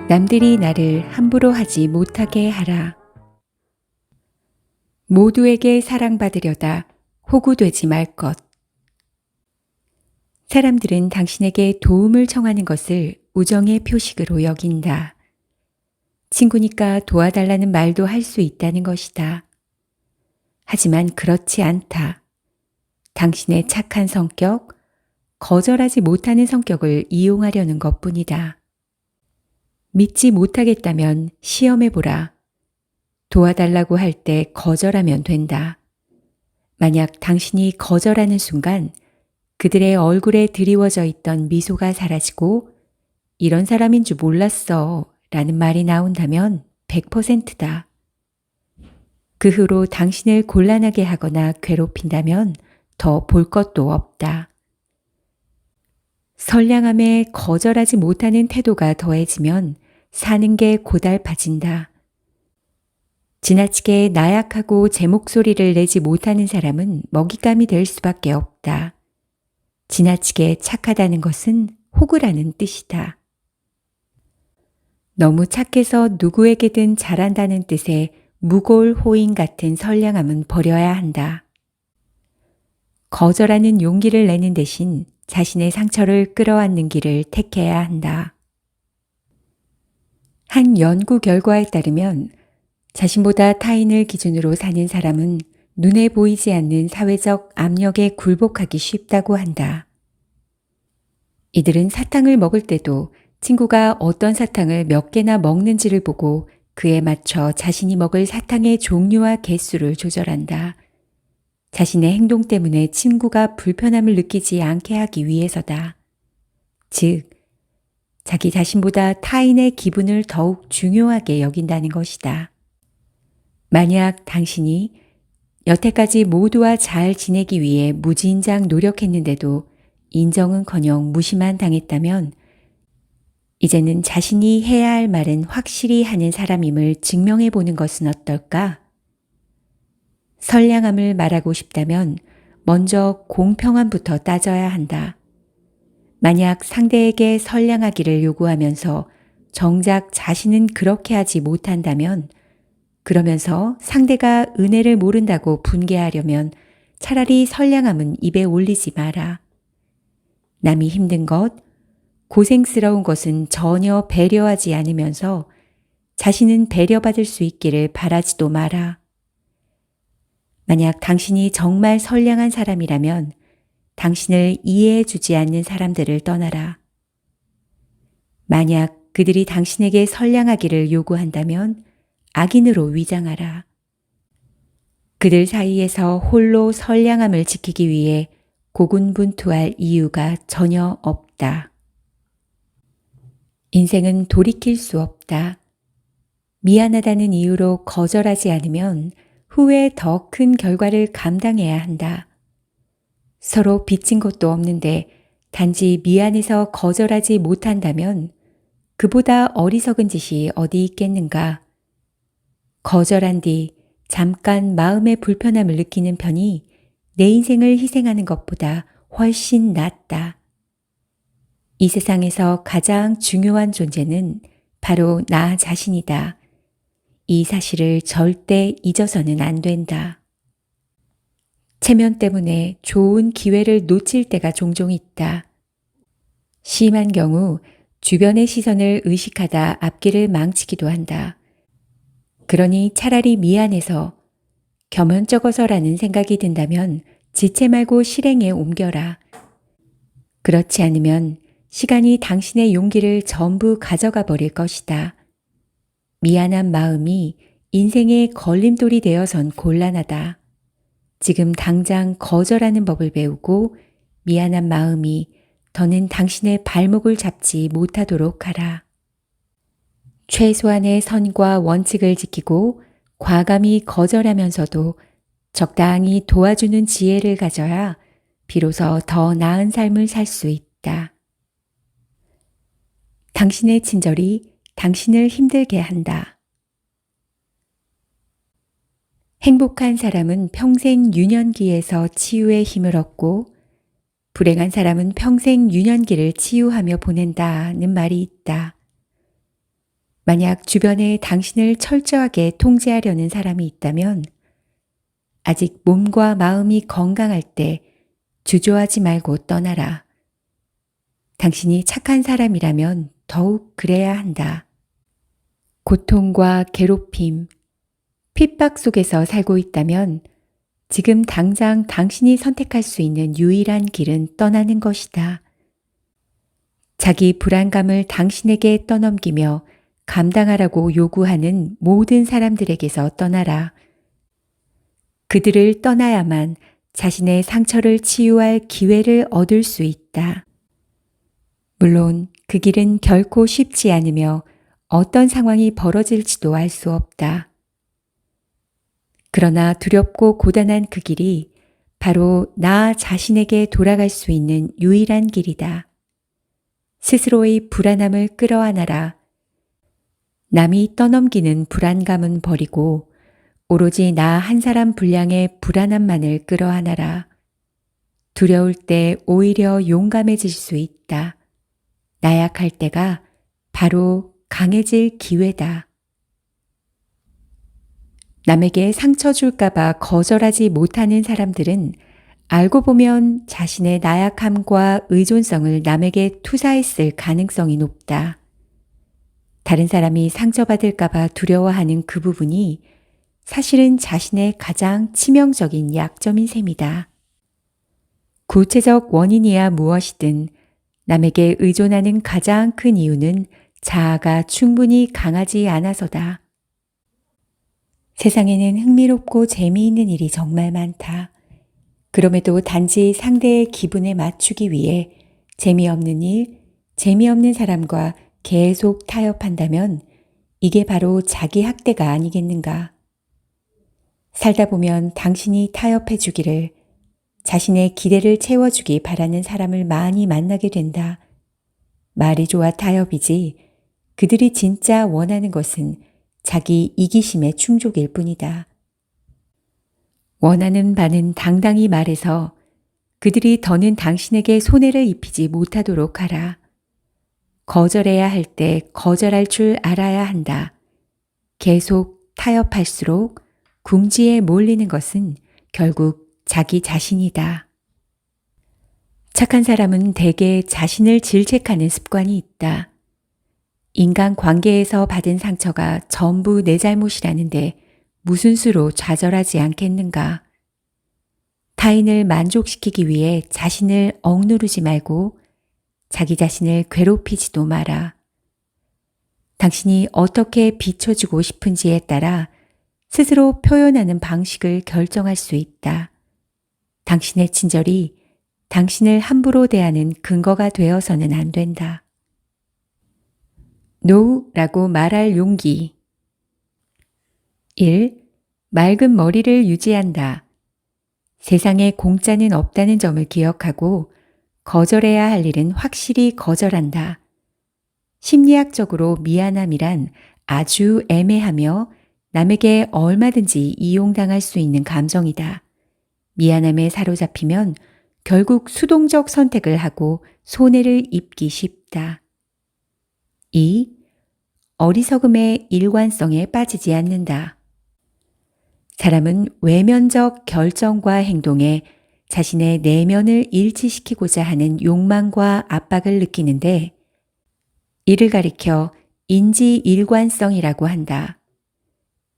남들이 나를 함부로 하지 못하게 하라. 모두에게 사랑받으려다 호구되지 말 것. 사람들은 당신에게 도움을 청하는 것을 우정의 표식으로 여긴다. 친구니까 도와달라는 말도 할 수 있다는 것이다. 하지만 그렇지 않다. 당신의 착한 성격, 거절하지 못하는 성격을 이용하려는 것뿐이다. 믿지 못하겠다면 시험해보라. 도와달라고 할 때 거절하면 된다. 만약 당신이 거절하는 순간 그들의 얼굴에 드리워져 있던 미소가 사라지고 이런 사람인 줄 몰랐어 라는 말이 나온다면 100%다. 그 후로 당신을 곤란하게 하거나 괴롭힌다면 더 볼 것도 없다. 선량함에 거절하지 못하는 태도가 더해지면 사는 게 고달파진다. 지나치게 나약하고 제 목소리를 내지 못하는 사람은 먹잇감이 될 수밖에 없다. 지나치게 착하다는 것은 호구라는 뜻이다. 너무 착해서 누구에게든 잘한다는 뜻의 무골호인 같은 선량함은 버려야 한다. 거절하는 용기를 내는 대신 자신의 상처를 끌어안는 길을 택해야 한다. 한 연구 결과에 따르면 자신보다 타인을 기준으로 사는 사람은 눈에 보이지 않는 사회적 압력에 굴복하기 쉽다고 한다. 이들은 사탕을 먹을 때도 친구가 어떤 사탕을 몇 개나 먹는지를 보고 그에 맞춰 자신이 먹을 사탕의 종류와 개수를 조절한다. 자신의 행동 때문에 친구가 불편함을 느끼지 않게 하기 위해서다. 즉, 자기 자신보다 타인의 기분을 더욱 중요하게 여긴다는 것이다. 만약 당신이 여태까지 모두와 잘 지내기 위해 무진장 노력했는데도 인정은커녕 무시만 당했다면 이제는 자신이 해야 할 말은 확실히 하는 사람임을 증명해 보는 것은 어떨까? 선량함을 말하고 싶다면 먼저 공평함부터 따져야 한다. 만약 상대에게 선량하기를 요구하면서 정작 자신은 그렇게 하지 못한다면 그러면서 상대가 은혜를 모른다고 분개하려면 차라리 선량함은 입에 올리지 마라. 남이 힘든 것, 고생스러운 것은 전혀 배려하지 않으면서 자신은 배려받을 수 있기를 바라지도 마라. 만약 당신이 정말 선량한 사람이라면 당신을 이해해 주지 않는 사람들을 떠나라. 만약 그들이 당신에게 선량하기를 요구한다면 악인으로 위장하라. 그들 사이에서 홀로 선량함을 지키기 위해 고군분투할 이유가 전혀 없다. 인생은 돌이킬 수 없다. 미안하다는 이유로 거절하지 않으면 후에 더 큰 결과를 감당해야 한다. 서로 빚진 것도 없는데 단지 미안해서 거절하지 못한다면 그보다 어리석은 짓이 어디 있겠는가. 거절한 뒤 잠깐 마음의 불편함을 느끼는 편이 내 인생을 희생하는 것보다 훨씬 낫다. 이 세상에서 가장 중요한 존재는 바로 나 자신이다. 이 사실을 절대 잊어서는 안 된다. 체면 때문에 좋은 기회를 놓칠 때가 종종 있다. 심한 경우 주변의 시선을 의식하다 앞길을 망치기도 한다. 그러니 차라리 미안해서 겸연쩍어서라는 생각이 든다면 지체 말고 실행에 옮겨라. 그렇지 않으면 시간이 당신의 용기를 전부 가져가 버릴 것이다. 미안한 마음이 인생의 걸림돌이 되어선 곤란하다. 지금 당장 거절하는 법을 배우고 미안한 마음이 더는 당신의 발목을 잡지 못하도록 하라. 최소한의 선과 원칙을 지키고 과감히 거절하면서도 적당히 도와주는 지혜를 가져야 비로소 더 나은 삶을 살 수 있다. 당신의 친절이 당신을 힘들게 한다. 행복한 사람은 평생 유년기에서 치유의 힘을 얻고 불행한 사람은 평생 유년기를 치유하며 보낸다는 말이 있다. 만약 주변에 당신을 철저하게 통제하려는 사람이 있다면 아직 몸과 마음이 건강할 때 주저하지 말고 떠나라. 당신이 착한 사람이라면 더욱 그래야 한다. 고통과 괴롭힘, 핍박 속에서 살고 있다면 지금 당장 당신이 선택할 수 있는 유일한 길은 떠나는 것이다. 자기 불안감을 당신에게 떠넘기며 감당하라고 요구하는 모든 사람들에게서 떠나라. 그들을 떠나야만 자신의 상처를 치유할 기회를 얻을 수 있다. 물론 그 길은 결코 쉽지 않으며 어떤 상황이 벌어질지도 알 수 없다. 그러나 두렵고 고단한 그 길이 바로 나 자신에게 돌아갈 수 있는 유일한 길이다. 스스로의 불안함을 끌어안아라. 남이 떠넘기는 불안감은 버리고 오로지 나 한 사람 분량의 불안함만을 끌어안아라. 두려울 때 오히려 용감해질 수 있다. 나약할 때가 바로 강해질 기회다. 남에게 상처 줄까봐 거절하지 못하는 사람들은 알고 보면 자신의 나약함과 의존성을 남에게 투사했을 가능성이 높다. 다른 사람이 상처받을까봐 두려워하는 그 부분이 사실은 자신의 가장 치명적인 약점인 셈이다. 구체적 원인이야 무엇이든 남에게 의존하는 가장 큰 이유는 자아가 충분히 강하지 않아서다. 세상에는 흥미롭고 재미있는 일이 정말 많다. 그럼에도 단지 상대의 기분에 맞추기 위해 재미없는 일, 재미없는 사람과 계속 타협한다면 이게 바로 자기 학대가 아니겠는가. 살다 보면 당신이 타협해 주기를, 자신의 기대를 채워주기 바라는 사람을 많이 만나게 된다. 말이 좋아 타협이지 그들이 진짜 원하는 것은 자기 이기심의 충족일 뿐이다. 원하는 바는 당당히 말해서 그들이 더는 당신에게 손해를 입히지 못하도록 하라. 거절해야 할 때 거절할 줄 알아야 한다. 계속 타협할수록 궁지에 몰리는 것은 결국 자기 자신이다. 착한 사람은 대개 자신을 질책하는 습관이 있다. 인간 관계에서 받은 상처가 전부 내 잘못이라는데 무슨 수로 좌절하지 않겠는가. 타인을 만족시키기 위해 자신을 억누르지 말고 자기 자신을 괴롭히지도 마라. 당신이 어떻게 비춰주고 싶은지에 따라 스스로 표현하는 방식을 결정할 수 있다. 당신의 친절이 당신을 함부로 대하는 근거가 되어서는 안 된다. 노라고 말할 용기. 1. 맑은 머리를 유지한다. 세상에 공짜는 없다는 점을 기억하고 거절해야 할 일은 확실히 거절한다. 심리학적으로 미안함이란 아주 애매하며 남에게 얼마든지 이용당할 수 있는 감정이다. 미안함에 사로잡히면 결국 수동적 선택을 하고 손해를 입기 쉽다. 2. 어리석음의 일관성에 빠지지 않는다. 사람은 외면적 결정과 행동에 자신의 내면을 일치시키고자 하는 욕망과 압박을 느끼는데 이를 가리켜 인지일관성이라고 한다.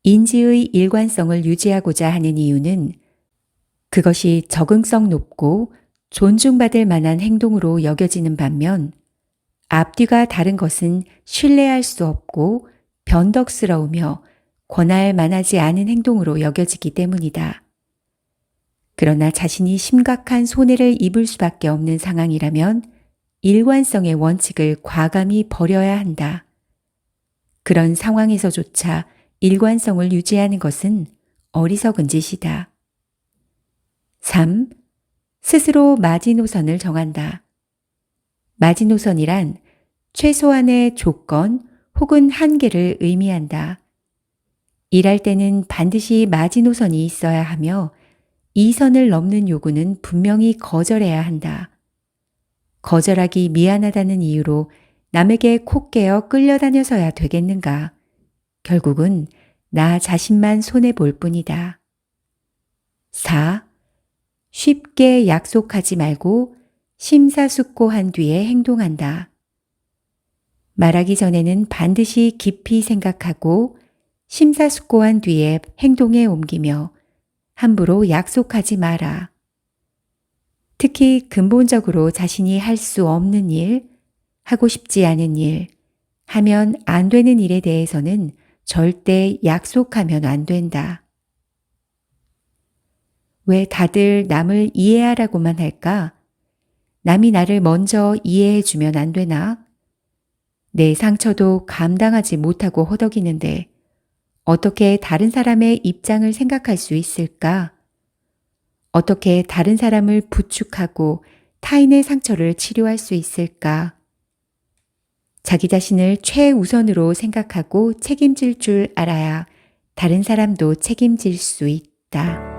인지의 일관성을 유지하고자 하는 이유는 그것이 적응성 높고 존중받을 만한 행동으로 여겨지는 반면 앞뒤가 다른 것은 신뢰할 수 없고 변덕스러우며 권할 만하지 않은 행동으로 여겨지기 때문이다. 그러나 자신이 심각한 손해를 입을 수밖에 없는 상황이라면 일관성의 원칙을 과감히 버려야 한다. 그런 상황에서조차 일관성을 유지하는 것은 어리석은 짓이다. 3. 스스로 마지노선을 정한다. 마지노선이란 최소한의 조건 혹은 한계를 의미한다. 일할 때는 반드시 마지노선이 있어야 하며 이 선을 넘는 요구는 분명히 거절해야 한다. 거절하기 미안하다는 이유로 남에게 코 깨어 끌려다녀서야 되겠는가? 결국은 나 자신만 손해볼 뿐이다. 4. 쉽게 약속하지 말고 심사숙고한 뒤에 행동한다. 말하기 전에는 반드시 깊이 생각하고 심사숙고한 뒤에 행동에 옮기며 함부로 약속하지 마라. 특히 근본적으로 자신이 할 수 없는 일, 하고 싶지 않은 일, 하면 안 되는 일에 대해서는 절대 약속하면 안 된다. 왜 다들 남을 이해하라고만 할까? 남이 나를 먼저 이해해 주면 안 되나? 내 상처도 감당하지 못하고 허덕이는데 어떻게 다른 사람의 입장을 생각할 수 있을까? 어떻게 다른 사람을 부축하고 타인의 상처를 치료할 수 있을까? 자기 자신을 최우선으로 생각하고 책임질 줄 알아야 다른 사람도 책임질 수 있다.